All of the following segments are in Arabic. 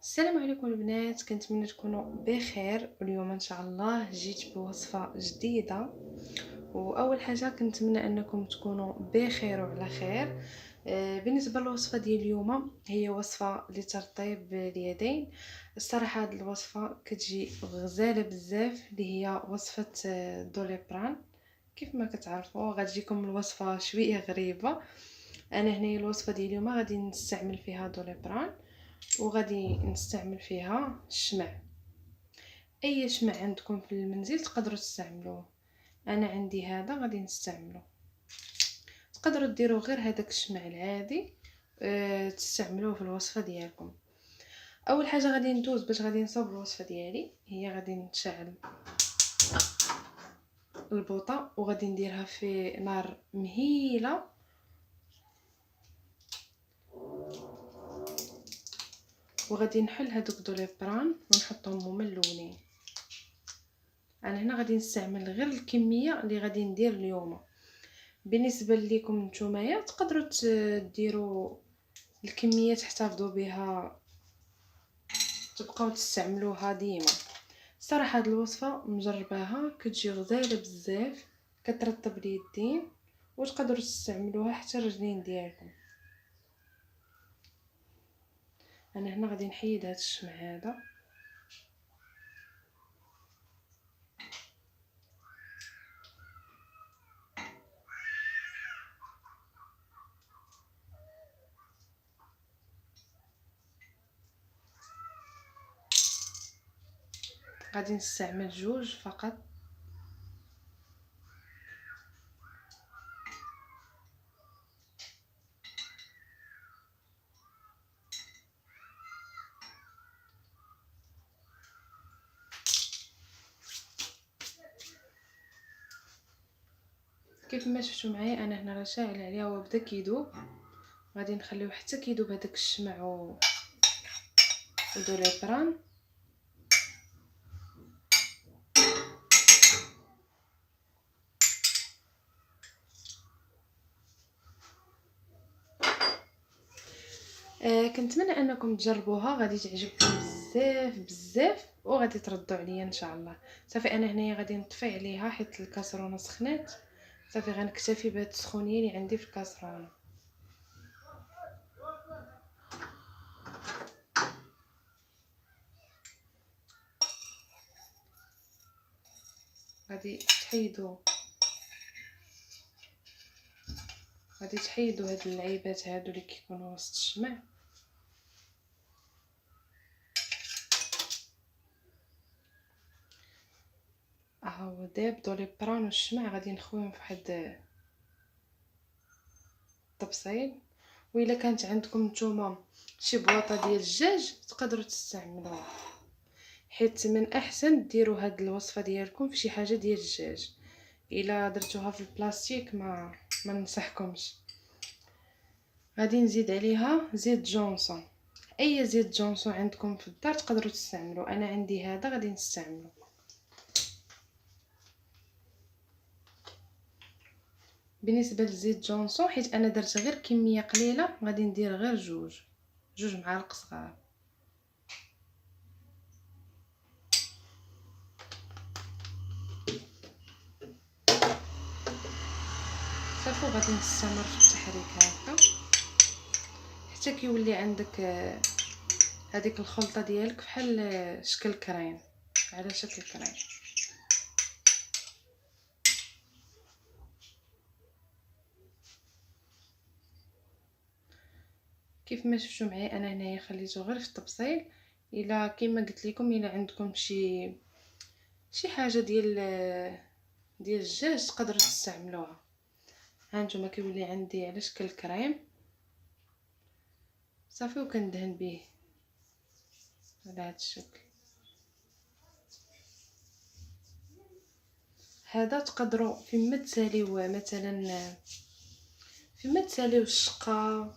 السلام عليكم البنات، كنتمنى تكونوا بخير. واليوم ان شاء الله جيت بوصفه جديده. واول حاجه كنتمنى انكم تكونوا بخير وعلى خير. بالنسبه للوصفه ديال اليوم هي وصفه لترطيب اليدين. الصراحه هذه الوصفه كتجي غزاله بزاف، اللي هي وصفه دوليبران. كيف ما كتعرفوا غتجيكم الوصفه شويه غريبه. انا هنا الوصفه ديال اليوم غادي نستعمل فيها دوليبران، وغادي نستعمل فيها الشمع. اي شمع عندكم في المنزل تقدروا تستعملوه. انا عندي هذا غادي نستعمله. تقدروا ديروا غير هذاك الشمع العادي، تستعملوه في الوصفه ديالكم. اول حاجه غادي ندوز باش غادي نصاوب الوصفه ديالي، هي غادي نشعل البوطه وغادي نديرها في نار مهيله، وغادي نحل هذوك دوليبران ونحطهم هما الاولين. انا هنا غادي نستعمل غير الكميه اللي غادي ندير اليوم. بالنسبه ليكم نتوما تقدروا ديروا الكميه تحتفظوا بها، تبقاو تستعملوها ديما. صراحه هاد الوصفه مجرباها كتجي غزاله بزاف، كترطب اليدين، وتقدروا تستعملوها حتى الرجلين ديالكم. انا هنا غادي نحيد هاد الشمع هذا. غادي نستعمل جوج فقط. كيف ما شفتوا معايا انا هنا راه شاعل عليها وبدا كيذوب. غادي نخليوه حتى كيذوب هذاك الشمع ودوليبران. كنتمنى انكم تجربوها، غادي تعجبكم بزاف بزاف، وغادي تردوا عليا ان شاء الله. صافي انا هنايا غادي نطفي عليها حيت الكاسرونه سخنات. صافي غنكتفي بهاد السخونيه اللي عندي في الكاسرونه. غادي تحيدوا هاد اللعيبات هادو اللي كيكونوا وسط الشمع. هو داب دوليبران والشمع غادي نخويهم في واحد الطبسيل. وإلا كانت عندكم نتوما شي بواطه ديال الدجاج تقدروا تستعملوها، حيت من احسن ديروا هاد الوصفه ديالكم في شي حاجه ديال الدجاج. الا درتوها في البلاستيك ما ننصحكمش. غادي نزيد عليها زيت جونسون. اي زيت جونسون عندكم في الدار تقدروا تستعملوا. انا عندي هذا غادي نستعمله. بالنسبه لزيت جونسون حيت انا درت غير كميه قليله، غادي ندير غير جوج معالق صغار. صافي غادي نستمر في التحريك هكا حتى كيولي عندك هذيك الخلطه ديالك بحال شكل كريم، على شكل كريم. كيف ما شفتوا معايا انا هنايا خليته غير في التبصيل. الا كما قلت لكم الا عندكم شي حاجه ديال الدجاج تقدروا تستعملوها. ها نتوما كيولي عندي على شكل كريم. صافي وكندهن به على هذا الشكل. هذا تقدروا فيما تساليو مثلا فيما تساليو الشقه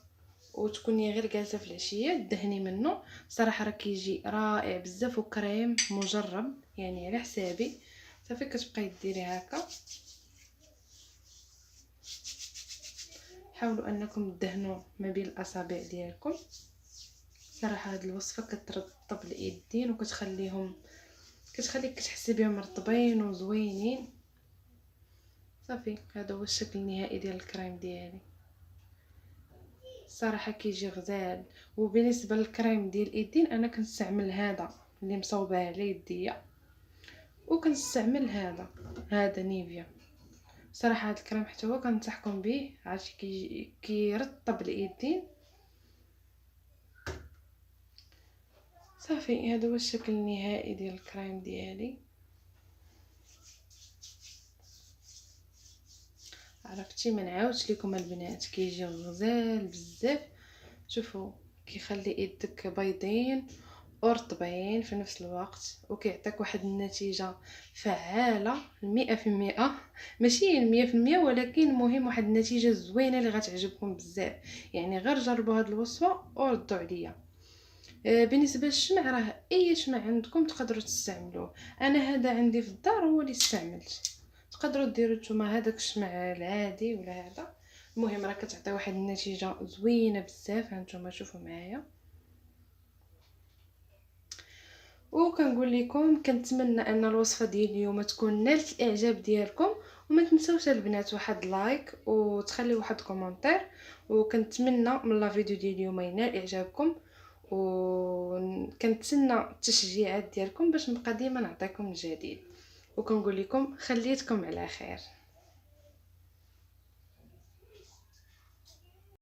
وتكوني غير جالسه في العشيه دهني منه. صراحه راه كيجي رائع بزاف وكريم مجرب يعني على حسابي. صافي كتبقاي ديري هكا. حاولوا انكم تدهنوا ما بين الاصابع ديالكم. صراحه هاد الوصفه كترطب اليدين كتخليك كتحسي بهم مرطبين وزوينين. صافي هذا هو الشكل النهائي ديال الكريم ديالي. الصراحه كيجي غزال. وبالنسبه للكريم ديال اليدين انا كنستعمل هذا اللي مصوبه على يديا، وكنستعمل هذا نيفيا. صراحه هذا الكريم حتى هو كنصحكم به، عرفتي كيرطب اليدين. صافي هذا هو الشكل النهائي ديال الكريم ديالي. عرفتي ما نعاودش لكم البنات، كيجي غزال بزاف. شوفوا كيخلي يدك بيضين ورطبين في نفس الوقت، وكيعطيك واحد النتيجه فعاله 100%. ماشي 100% ولكن مهم واحد النتيجه زوينه اللي غتعجبكم بزاف. يعني غير جربوا هاد الوصفه وردوا عليا. بالنسبه للشمع راه اي شمع عندكم تقدروا تستعملوه. انا هذا عندي في الدار هو اللي استعملت. تقدروا ديروا نتوما هذاك الشمع العادي ولا هذا. المهم راه كتعطي واحد النتيجه زوينه بزاف. هانتوما شوفوا معايا. وكنقول لكم كنتمنى ان الوصفه ديال اليوم تكون نالت الاعجاب ديالكم. وما تنساوش البنات واحد لايك وتخليو واحد كومونتير. وكنتمنى من لا فيديو ديال اليوم ينال اعجابكم، وكنتسنى التشجيعات ديالكم باش نبقى ديما نعطيكم الجديد. وكنقول لكم خليتكم على خير.